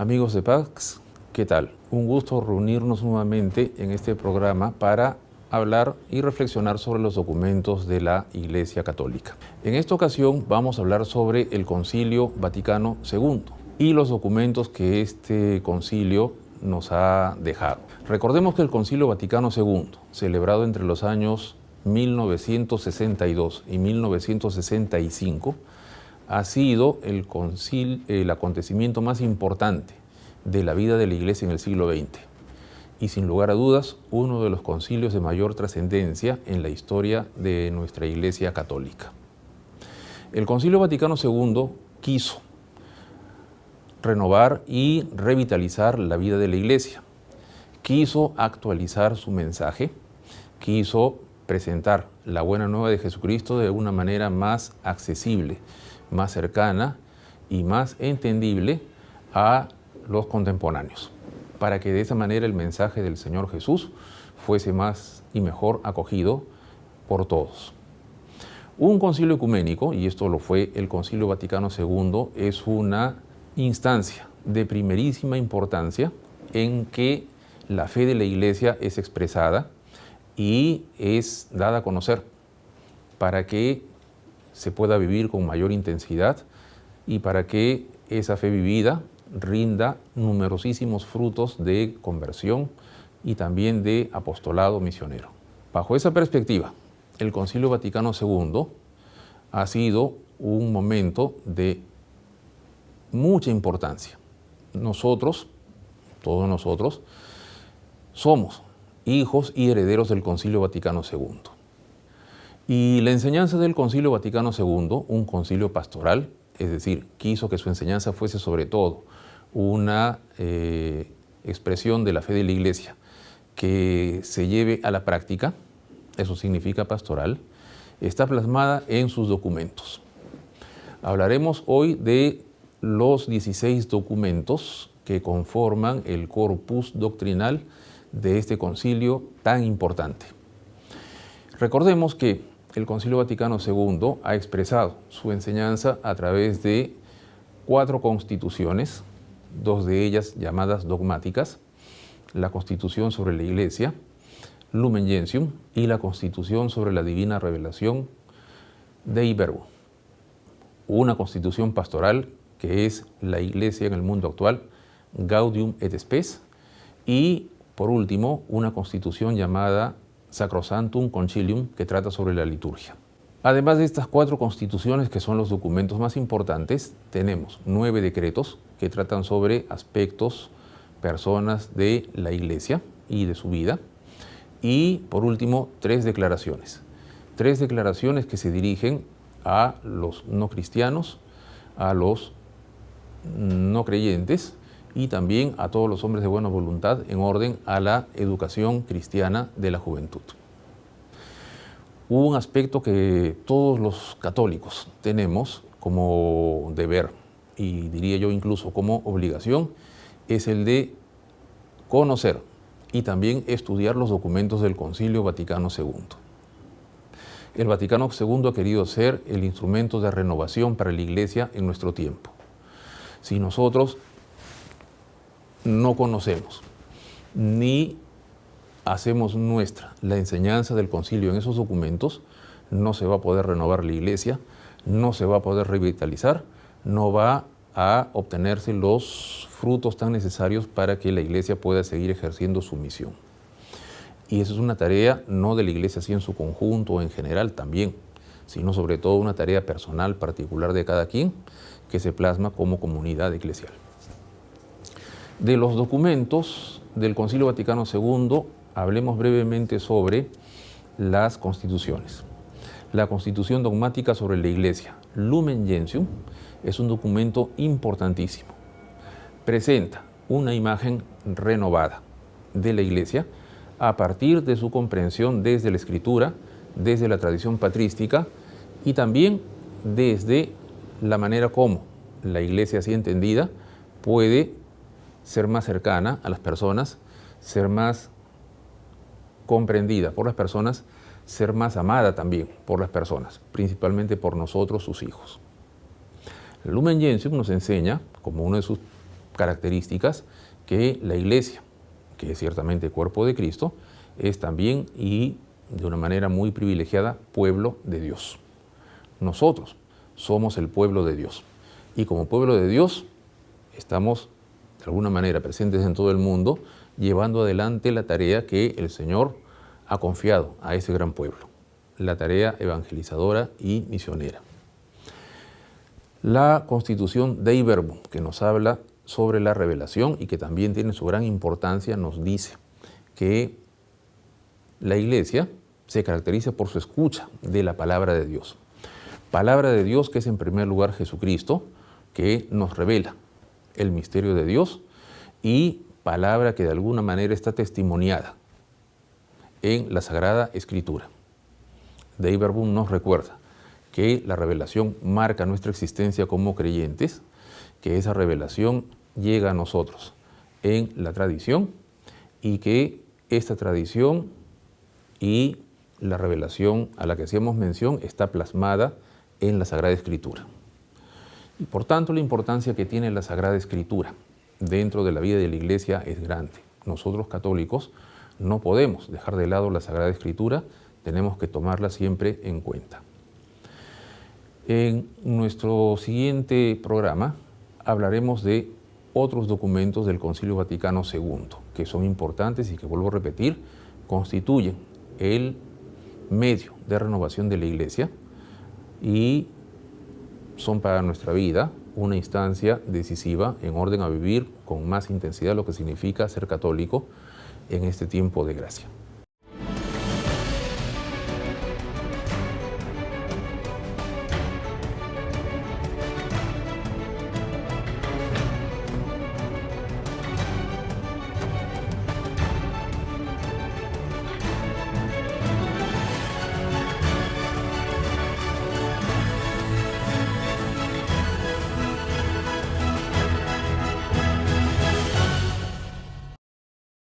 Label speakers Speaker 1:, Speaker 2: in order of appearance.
Speaker 1: Amigos de Pax, ¿qué tal? Un gusto reunirnos nuevamente en este programa para hablar y reflexionar sobre los documentos de la Iglesia Católica. En esta ocasión vamos a hablar sobre el Concilio Vaticano II y los documentos que este concilio nos ha dejado. Recordemos que el Concilio Vaticano II, celebrado entre los años 1962 y 1965, ha sido el acontecimiento más importante de la vida de la Iglesia en el siglo XX y sin lugar a dudas uno de los concilios de mayor trascendencia en la historia de nuestra Iglesia Católica. El Concilio Vaticano II quiso renovar y revitalizar la vida de la Iglesia, quiso actualizar su mensaje, quiso presentar la buena nueva de Jesucristo de una manera más accesible, más cercana y más entendible a los contemporáneos, para que de esa manera el mensaje del Señor Jesús fuese más y mejor acogido por todos. Un concilio ecuménico, y esto lo fue el Concilio Vaticano II, es una instancia de primerísima importancia en que la fe de la Iglesia es expresada y es dada a conocer para que se pueda vivir con mayor intensidad y para que esa fe vivida rinda numerosísimos frutos de conversión y también de apostolado misionero. Bajo esa perspectiva, el Concilio Vaticano II ha sido un momento de mucha importancia. Nosotros, todos nosotros, somos hijos y herederos del Concilio Vaticano II. Y la enseñanza del Concilio Vaticano II, un concilio pastoral, es decir, quiso que su enseñanza fuese sobre todo una expresión de la fe de la Iglesia que se lleve a la práctica, eso significa pastoral, está plasmada en sus documentos. Hablaremos hoy de los 16 documentos que conforman el corpus doctrinal de este concilio tan importante. Recordemos que el Concilio Vaticano II ha expresado su enseñanza a través de 4 constituciones, 2 de ellas llamadas dogmáticas, la Constitución sobre la Iglesia, Lumen Gentium, y la Constitución sobre la Divina Revelación, Dei Verbo. Una constitución pastoral que es la Iglesia en el mundo actual, Gaudium et Spes, y por último una constitución llamada Sacrosanctum Concilium, que trata sobre la liturgia. Además de estas 4 constituciones, que son los documentos más importantes, tenemos 9 decretos que tratan sobre aspectos, personas de la Iglesia y de su vida. Y por último, 3 declaraciones. 3 declaraciones que se dirigen a los no cristianos, a los no creyentes y también a todos los hombres de buena voluntad en orden a la educación cristiana de la juventud. Un aspecto que todos los católicos tenemos como deber, y diría yo incluso como obligación, es el de conocer y también estudiar los documentos del Concilio Vaticano II. El Vaticano II ha querido ser el instrumento de renovación para la Iglesia en nuestro tiempo. Si nosotros no conocemos ni hacemos nuestra la enseñanza del concilio en esos documentos, no se va a poder renovar la Iglesia, no se va a poder revitalizar, no va a obtenerse los frutos tan necesarios para que la Iglesia pueda seguir ejerciendo su misión. Y eso es una tarea no de la Iglesia así en su conjunto o en general también, sino sobre todo una tarea personal, particular de cada quien, que se plasma como comunidad eclesial. De los documentos del Concilio Vaticano II, hablemos brevemente sobre las constituciones. La Constitución dogmática sobre la Iglesia, Lumen Gentium, es un documento importantísimo. Presenta una imagen renovada de la Iglesia a partir de su comprensión desde la Escritura, desde la tradición patrística y también desde la manera como la Iglesia así entendida puede ser más cercana a las personas, ser más comprendida por las personas, ser más amada también por las personas, principalmente por nosotros, sus hijos. El Lumen Gentium nos enseña, como uno de sus características que la Iglesia, que es ciertamente cuerpo de Cristo, es también y de una manera muy privilegiada pueblo de Dios. Nosotros somos el pueblo de Dios y como pueblo de Dios estamos de alguna manera presentes en todo el mundo llevando adelante la tarea que el Señor ha confiado a ese gran pueblo, la tarea evangelizadora y misionera. La Constitución Dei Verbum, que nos habla sobre la revelación y que también tiene su gran importancia, nos dice que la Iglesia se caracteriza por su escucha de la palabra de Dios. Palabra de Dios que es en primer lugar Jesucristo, que nos revela el misterio de Dios, y palabra que de alguna manera está testimoniada en la Sagrada Escritura. Dei Verbum nos recuerda que la revelación marca nuestra existencia como creyentes, que esa revelación llega a nosotros en la tradición y que esta tradición y la revelación a la que hacíamos mención está plasmada en la Sagrada Escritura. Y por tanto la importancia que tiene la Sagrada Escritura dentro de la vida de la Iglesia es grande. Nosotros católicos no podemos dejar de lado la Sagrada Escritura, tenemos que tomarla siempre en cuenta. En nuestro siguiente programa hablaremos de otros documentos del Concilio Vaticano II, que son importantes y que, vuelvo a repetir, constituyen el medio de renovación de la Iglesia y son para nuestra vida una instancia decisiva en orden a vivir con más intensidad lo que significa ser católico en este tiempo de gracia.